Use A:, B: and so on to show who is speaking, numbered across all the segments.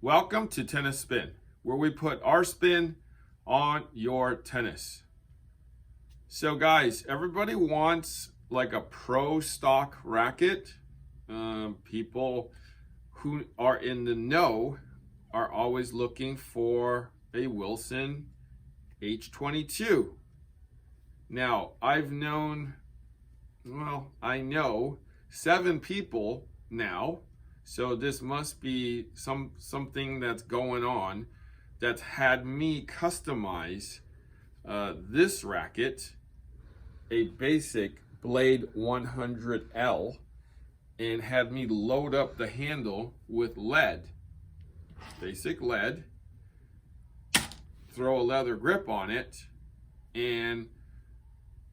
A: Welcome to Tennis Spin, where we put our spin on your tennis. So guys, everybody wants like a pro stock racket. People who are in the know are always looking for a Wilson H22. Now, I know 7 people now, so this must be something that's going on that's had me customize this racket, a basic Blade 100L, and had me load up the handle with lead, basic lead, throw a leather grip on it, and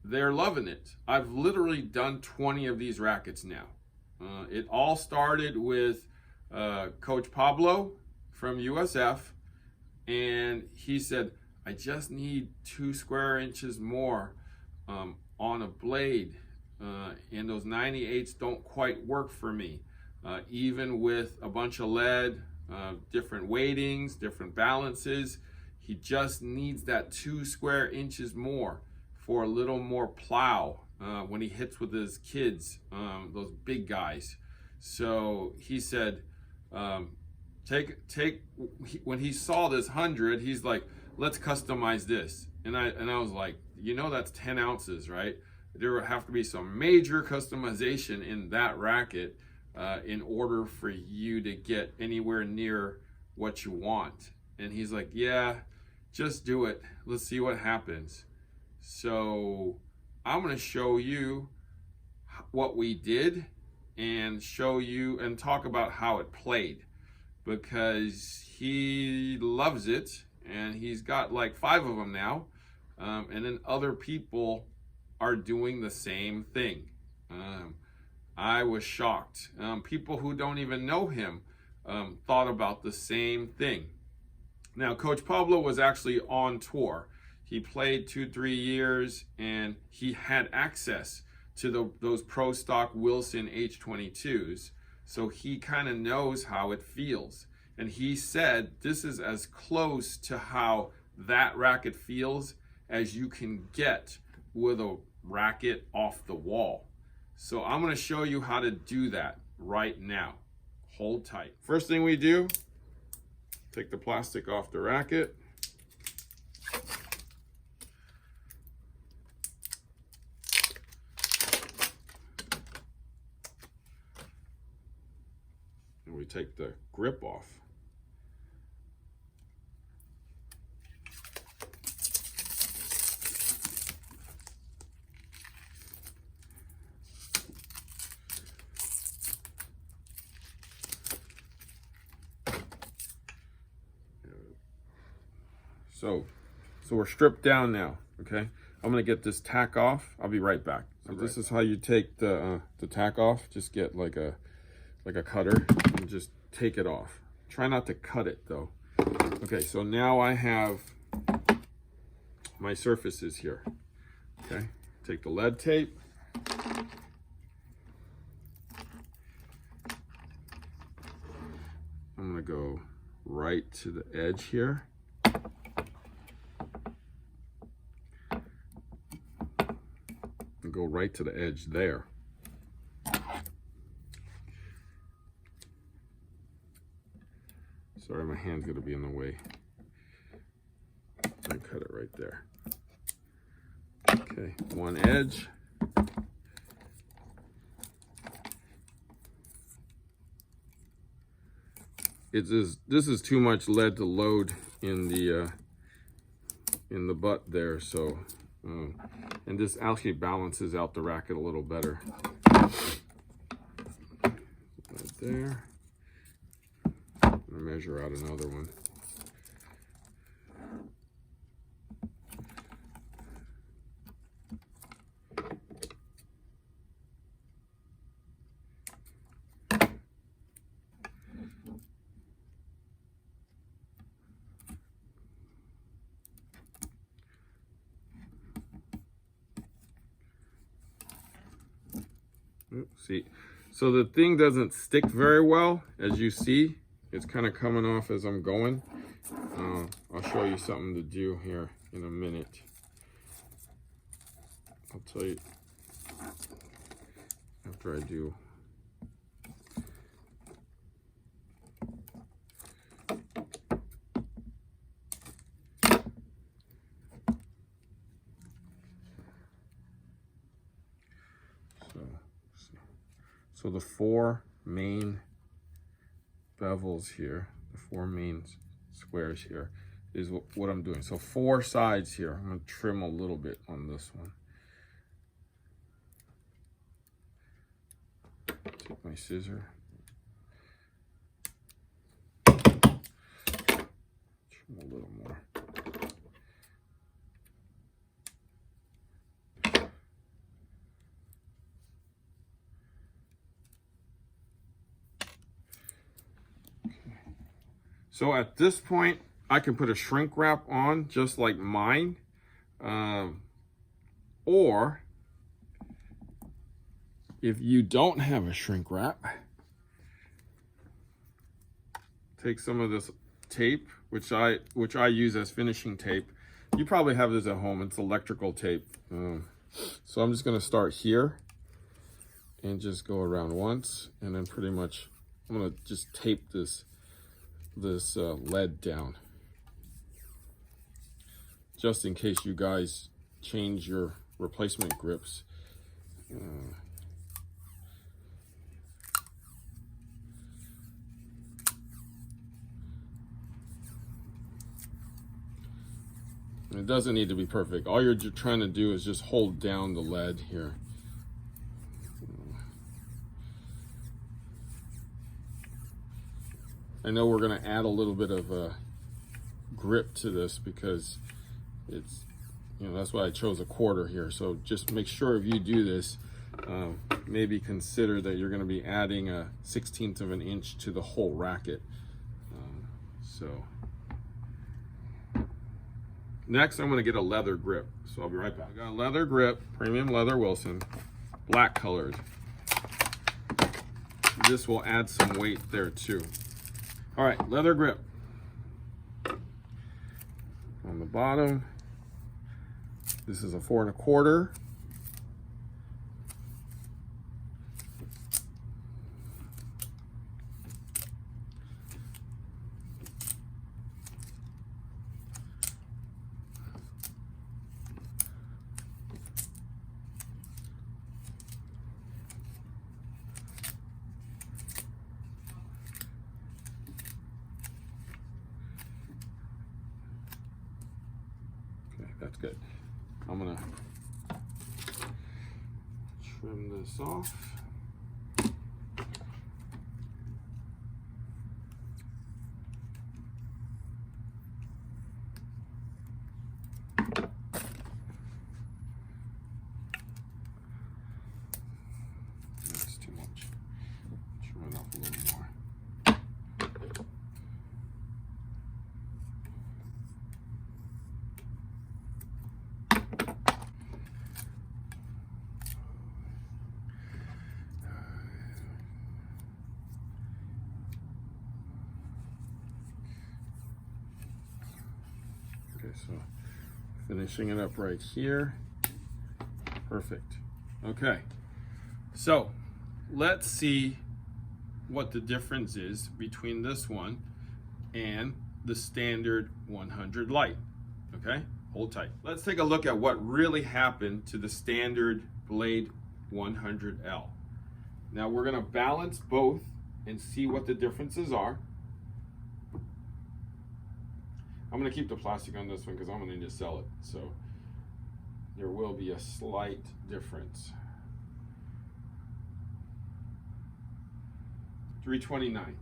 A: they're loving it. I've literally done 20 of these rackets now. It all started with Coach Pablo from USF, and he said, I just need 2 square inches more on a blade, and those 98s don't quite work for me. Even with a bunch of lead, different weightings, different balances, he just needs that 2 square inches more for a little more plow when he hits with his kids, those big guys. So he said, when he saw this 100, he's like, let's customize this. And I was like, that's 10 ounces, right? There would have to be some major customization in that racket in order for you to get anywhere near what you want. And he's like, yeah, just do it. Let's see what happens. So I'm going to show you what we did and show you and talk about how it played, because he loves it and he's got like 5 of them now. And then other people are doing the same thing. I was shocked. People who don't even know him thought about the same thing. Now, Coach Pablo was actually on tour. He played 2-3 years, and he had access to those pro stock Wilson H22s. So he kind of knows how it feels. And he said this is as close to how that racket feels as you can get with a racket off the wall. So I'm going to show you how to do that right now. Hold tight. First thing we do, take the plastic off the racket. And we take the grip off. So we're stripped down now, okay? I'm gonna get this tack off. I'll be right back. So this is how you take the tack off. Just get like a cutter and just take it off. Try not to cut it though. Okay, so now I have my surfaces here, okay? Take the lead tape. I'm gonna go right to the edge here. And go right to the edge there. Sorry, my hand's gonna be in the way. I cut it right there. Okay, one edge. This is too much lead to load in the butt there, so and this actually balances out the racket a little better. Right there. I'm gonna measure out another one. See, so the thing doesn't stick very well, as you see. it's kind of coming off as I'm going. I'll show you something to do here in a minute. I'll tell you after I do. So the 4 main bevels here, the 4 main squares here is what I'm doing. So 4 sides here. I'm going to trim a little bit on this one. Take my scissor. Trim a little more. So at this point, I can put a shrink wrap on just like mine. Or if you don't have a shrink wrap, take some of this tape, which I use as finishing tape. You probably have this at home. It's electrical tape. So I'm just going to start here and just go around once, and then pretty much I'm going to just tape this lead down, just in case you guys change your replacement grips. It doesn't need to be perfect. All you're trying to do is just hold down the lead here. I know we're going to add a little bit of grip to this because it's, that's why I chose a 1/4 here. So just make sure if you do this, maybe consider that you're going to be adding a 1/16 of an inch to the whole racket. Next, I'm going to get a leather grip. So I'll be right back. I got a leather grip, premium leather Wilson, black colored. This will add some weight there too. All right, leather grip. On the bottom, this is a 4 1/4. That's good. I'm gonna trim this off. That's too much. Trim it off a little more. So finishing it up right here. Perfect. Okay, so let's see what the difference is between this one and the standard 100 light. Okay, hold tight. Let's take a look at what really happened to the standard Blade 100L. Now we're going to balance both and see what the differences are. I'm going to keep the plastic on this one because I'm going to need to sell it. So there will be a slight difference. $329.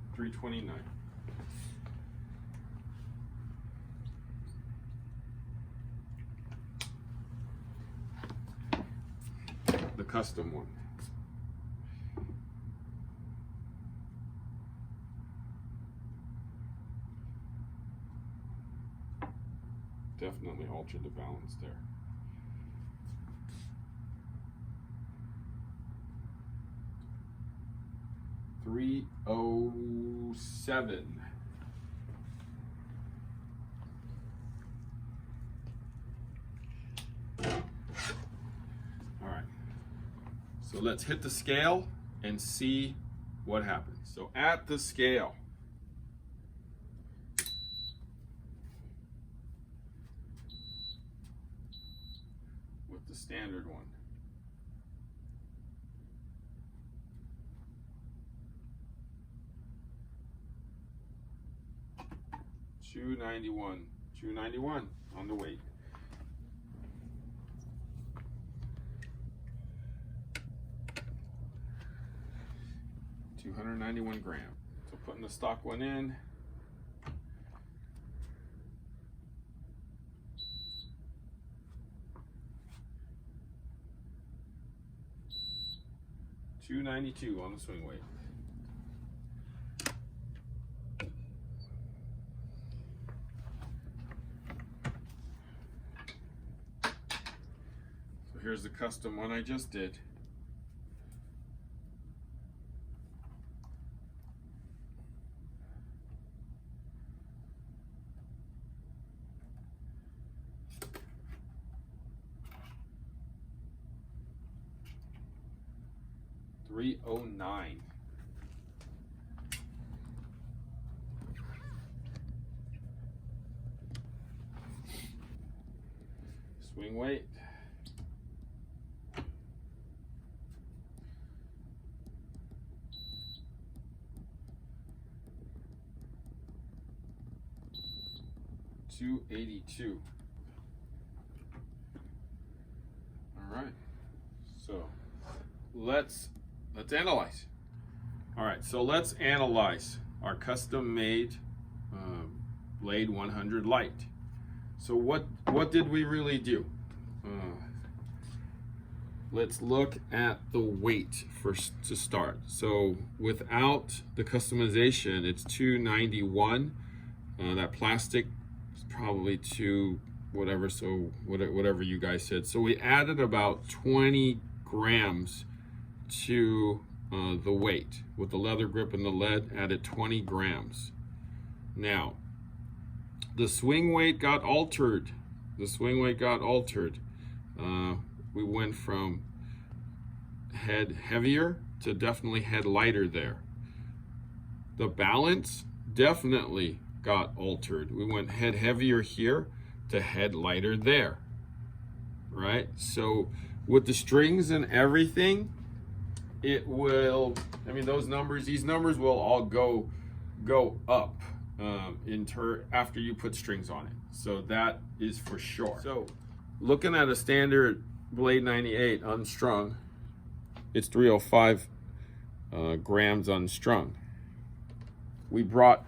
A: The custom one. Definitely altered the balance there. $307. So let's hit the scale and see what happens. So at the scale, with the standard one, $291 on the weight. $291 grams. So putting the stock one in. $292 on the swing weight. So here's the custom one I just did. $309. Swing weight. $282. All right. So let's analyze. All right, so let's analyze our custom-made Blade 100 Light. So what did we really do? Let's look at the weight first to start. So without the customization, it's 291. That plastic is probably two whatever. So whatever you guys said. So we added about 20 grams to the weight. With the leather grip and the lead, added 20 grams. Now, the swing weight got altered. The swing weight got altered. We went from head heavier to definitely head lighter there. The balance definitely got altered. We went head heavier here to head lighter there. Right? So with the strings and everything, it will, I mean, these numbers will all go up after you put strings on it. So that is for sure. So looking at a standard Blade 98 unstrung, it's 305 grams unstrung. We brought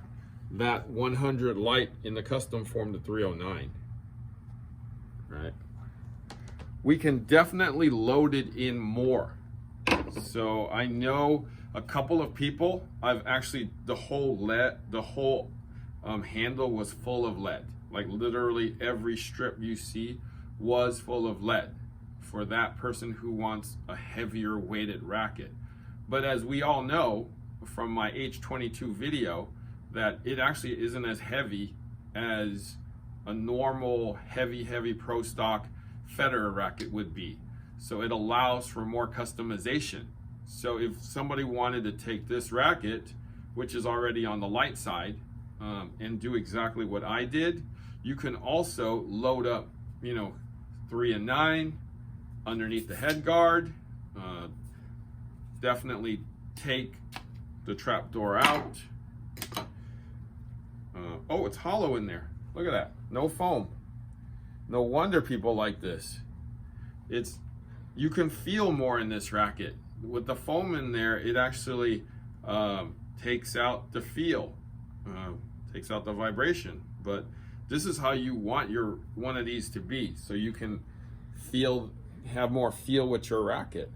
A: that 100 light in the custom form to 309, right? We can definitely load it in more. So I know a couple of people, I've actually, the whole handle was full of lead. Like literally every strip you see was full of lead for that person who wants a heavier weighted racket. But as we all know from my H22 video, that it actually isn't as heavy as a normal heavy pro stock Federer racket would be. So it allows for more customization. So if somebody wanted to take this racket, which is already on the light side, and do exactly what I did, you can also load up, 3 and 9 underneath the head guard. Definitely take the trap door out. Oh, it's hollow in there. Look at that. No foam. No wonder people like this. You can feel more in this racket. With the foam in there, it actually takes out the feel, takes out the vibration. But this is how you want one of these to be, so you can have more feel with your racket.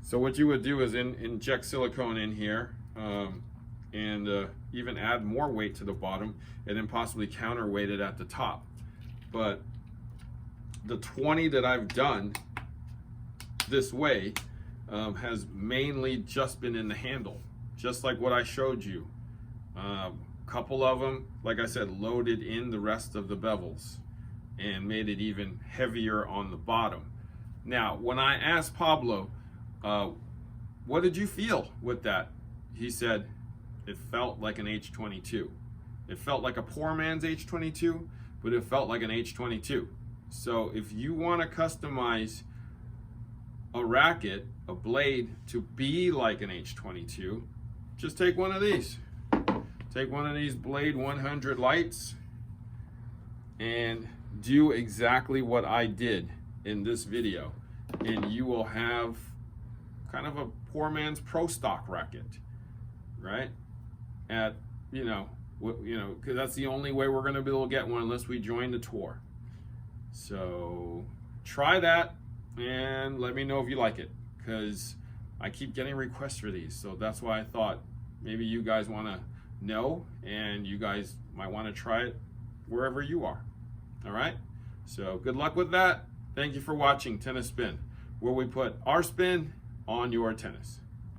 A: So what you would do is inject silicone in here, and even add more weight to the bottom, and then possibly counterweight it at the top. But the 20 that I've done this way has mainly just been in the handle, just like what I showed you. Couple of them, like I said, loaded in the rest of the bevels and made it even heavier on the bottom. Now, when I asked Pablo, what did you feel with that? He said, it felt like an H22. It felt like a poor man's H22, but it felt like an H22. So if you want to customize a racket, a blade, to be like an H22, just take one of these. Take one of these Blade 100 lights and do exactly what I did in this video, and you will have kind of a poor man's pro stock racket, right? At, because that's the only way we're going to be able to get one unless we join the tour. So try that and let me know if you like it, because I keep getting requests for these. So that's why I thought maybe you guys want to know, and you guys might want to try it wherever you are. All right, so good luck with that. Thank you for watching Tennis Spin, where we put our spin on your tennis.